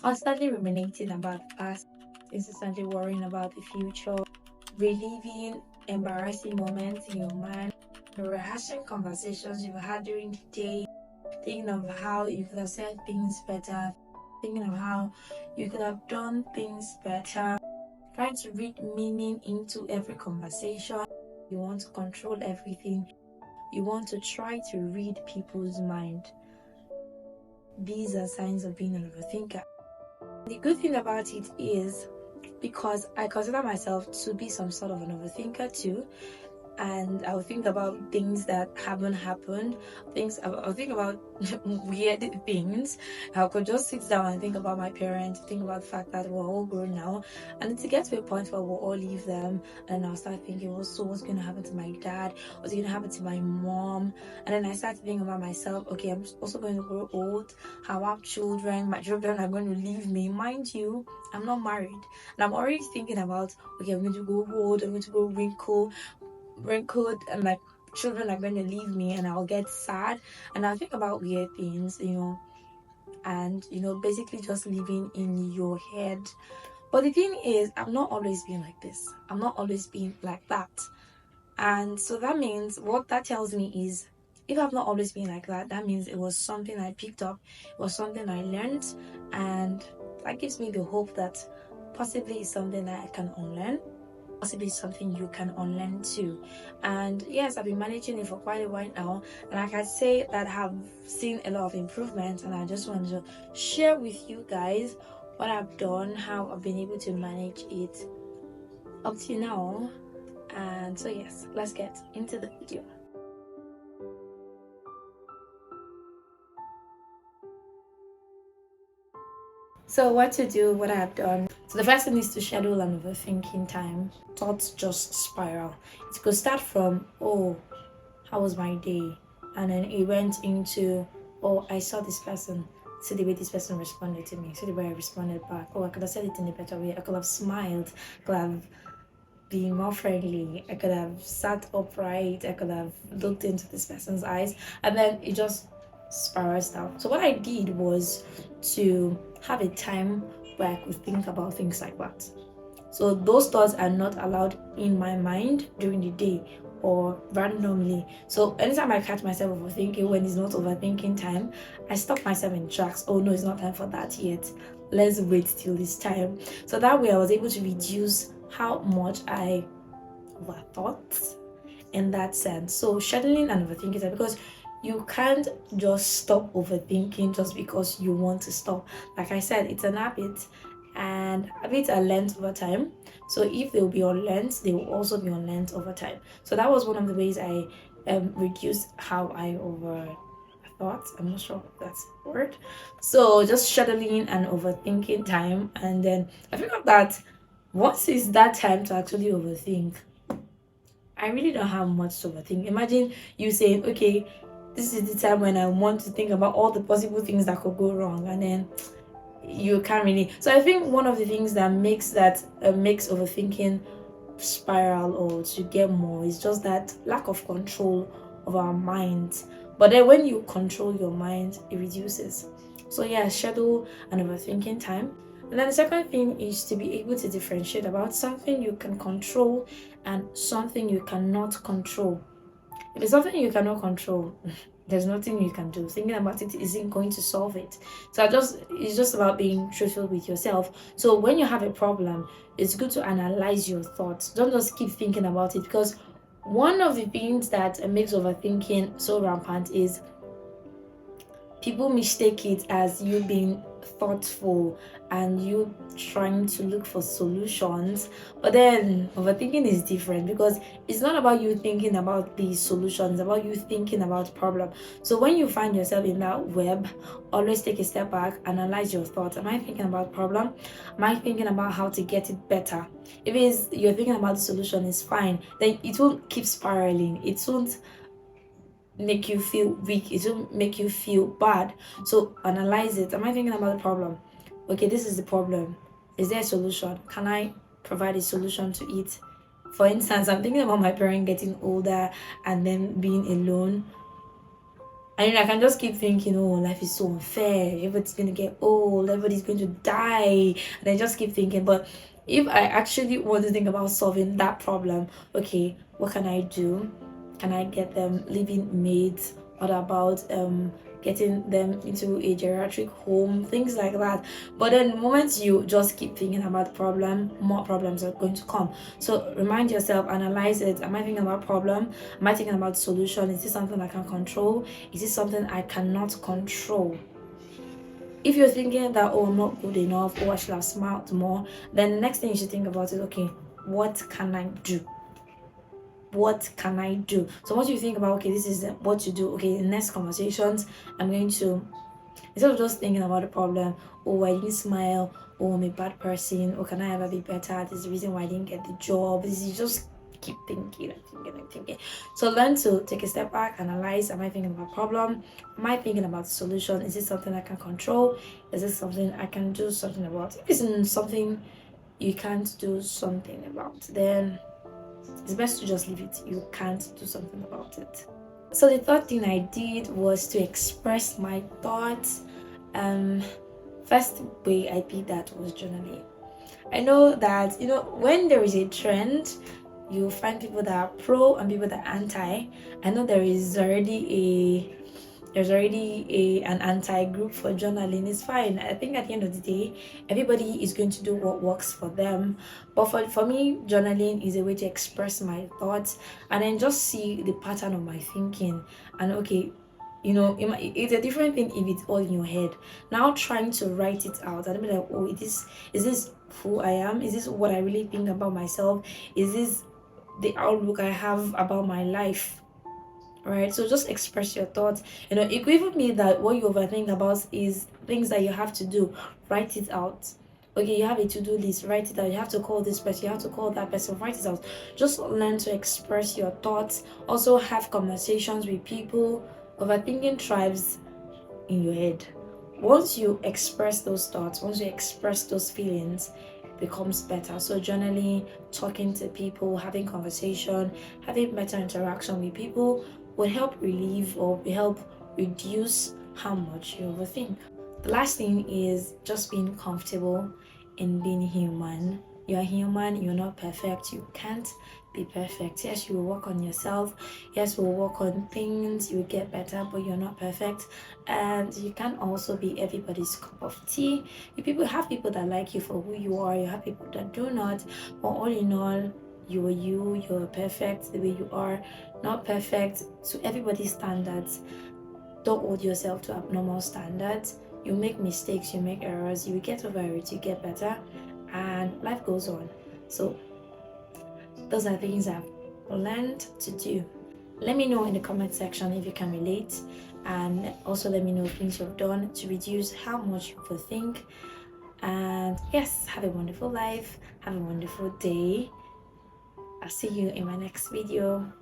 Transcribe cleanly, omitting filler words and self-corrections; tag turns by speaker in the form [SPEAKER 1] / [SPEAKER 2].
[SPEAKER 1] Constantly ruminating about the past, incessantly worrying about the future, reliving embarrassing moments in your mind, rehashing conversations you've had during the day, thinking of how you could have said things better, thinking of how you could have done things better, trying to read meaning into every conversation. You want to control everything. You want to try to read people's mind. These are signs of being an overthinker. The good thing about it is, because I consider myself to be some sort of an overthinker too, and I'll think about things that haven't happened. I'll think about weird things. I could just sit down and think about my parents, think about the fact that we're all grown now, and to get to a point where we'll all leave them, and I'll start thinking, well, so what's going to happen to my dad? What's going to happen to my mom? And then I start thinking about myself. Okay, I'm also going to grow old. I have children. My children are going to leave me. Mind you, I'm not married, and I'm already thinking about, okay, I'm going to grow old. I'm going to grow wrinkled, and my children are going to leave me, and I'll get sad, and I'll think about weird things, and basically just living in your head. But the thing is, I'm not always being like this. I'm not always being like that. And so that means, what that tells me is, if I've not always been like that, that means it was something I picked up, it was something I learned, and that gives me the hope that possibly it's something that I can unlearn, possibly something you can unlearn too. And yes, I've been managing it for quite a while now, and I can say that I have seen a lot of improvement, and I just want to share with you guys what I've done, how I've been able to manage it up to now. And so yes, let's get into the video. So what to do, what I've done. So the first thing is to schedule an overthinking time. Thoughts just spiral. It could start from, oh, how was my day? And then it went into, oh, I saw this person. See the way this person responded to me. See the way I responded back. Oh, I could have said it in a better way. I could have smiled. I could have been more friendly. I could have sat upright. I could have looked into this person's eyes. And then it just spirals down. So what I did was to have a time where I could think about things like that. So those thoughts are not allowed in my mind during the day or randomly. So anytime I catch myself overthinking when it's not overthinking time, I stop myself in tracks. Oh no, it's not time for that yet. Let's wait till it's time. So that way I was able to reduce how much I overthought in that sense. So scheduling and overthinking time, because you can't just stop overthinking just because you want to stop. Like I said, it's an habit, and habits are learned over time. So if they will be unlearned, they will also be unlearned over time. So that was one of the ways I reduced how I overthought. I'm not sure if that's the word. So just scheduling and overthinking time, and then I figured that once it's that time to actually overthink, I really don't have much to overthink. Imagine you saying, okay, this is the time when I want to think about all the possible things that could go wrong, and then you can't really. So I think one of the things that makes overthinking spiral or to get more is just that lack of control of our minds. But then when you control your mind, it reduces. So yeah, schedule an overthinking time. And then the second thing is to be able to differentiate about something you can control and something you cannot control. If it's something you cannot control, there's nothing you can do. Thinking about it isn't going to solve it. So it's just about being truthful with yourself. So when you have a problem, it's good to analyze your thoughts. Don't just keep thinking about it, because one of the things that makes overthinking so rampant is people mistake it as you being thoughtful and you trying to look for solutions. But then overthinking is different, because it's not about you thinking about the solutions, it's about you thinking about problem. So when you find yourself in that web, always take a step back, analyze your thoughts. Am I thinking about problem? Am I thinking about how to get it better? If it's you're thinking about the solution, it's fine. Then it won't keep spiraling. It won't make you feel weak, it will make you feel bad. So analyze it. Am I thinking about the problem? Okay, this is the problem. Is there a solution? Can I provide a solution to it? For instance, I'm thinking about my parent getting older and then being alone. And then I can just keep thinking, oh, life is so unfair. Everybody's going to get old. Everybody's going to die. And I just keep thinking. But if I actually want to think about solving that problem, okay, what can I do? Can I get them living maids? What about getting them into a geriatric home? Things like that. But then the moment you just keep thinking about the problem, more problems are going to come. So remind yourself, analyze it. Am I thinking about problem? Am I thinking about solution? Is this something I can control? Is this something I cannot control? If you're thinking that, oh, I'm not good enough, or I should have smiled more, then the next thing you should think about is, okay, what can I do? What can I do? So once you think about, okay, this is what to do, okay, in next conversations, I'm going to, instead of just thinking about the problem, oh, I didn't smile, oh, I'm a bad person, or can I ever be better? This is the reason why I didn't get the job. This is just keep thinking and thinking. So learn to take a step back, analyze. Am I thinking about problem? Am I thinking about the solution? Is this something I can control? Is this something I can do something about? If it's something you can't do something about, then it's best to just leave it. You can't do something about it. So the third thing I did was to express my thoughts. First way I did that was journaling. I know that when there is a trend, you find people that are pro and people that are anti. I know there's already an anti group for journaling. It's fine. I think at the end of the day, everybody is going to do what works for them. But for me, journaling is a way to express my thoughts and then just see the pattern of my thinking. And okay, it's a different thing if it's all in your head. Now trying to write it out and be like, oh, is this who I am? Is this what I really think about myself? Is this the outlook I have about my life? Right, so just express your thoughts. It could even mean that what you overthink about is things that you have to do. Write it out. Okay, you have a to-do list, write it out. You have to call this person, you have to call that person, write it out. Just learn to express your thoughts. Also have conversations with people. Overthinking thrives in your head. Once you express those thoughts, once you express those feelings, it becomes better. So journaling, talking to people, having conversation, having better interaction with people will help relieve or will help reduce how much you overthink. The last thing is just being comfortable in being human. You're human, you're not perfect, you can't be perfect. Yes, you will work on yourself. Yes, we'll work on things, you will get better, but you're not perfect. And you can also be everybody's cup of tea. You have people that like you for who you are, you have people that do not. But all in all, you're perfect the way you are, not perfect to everybody's standards. Don't hold yourself to abnormal standards. You make mistakes, you make errors, you get over it, you get better, and life goes on. So those are things I've learned to do. Let me know in the comment section if you can relate, and also let me know things you've done to reduce how much you overthink. And yes, have a wonderful life, have a wonderful day. I'll see you in my next video.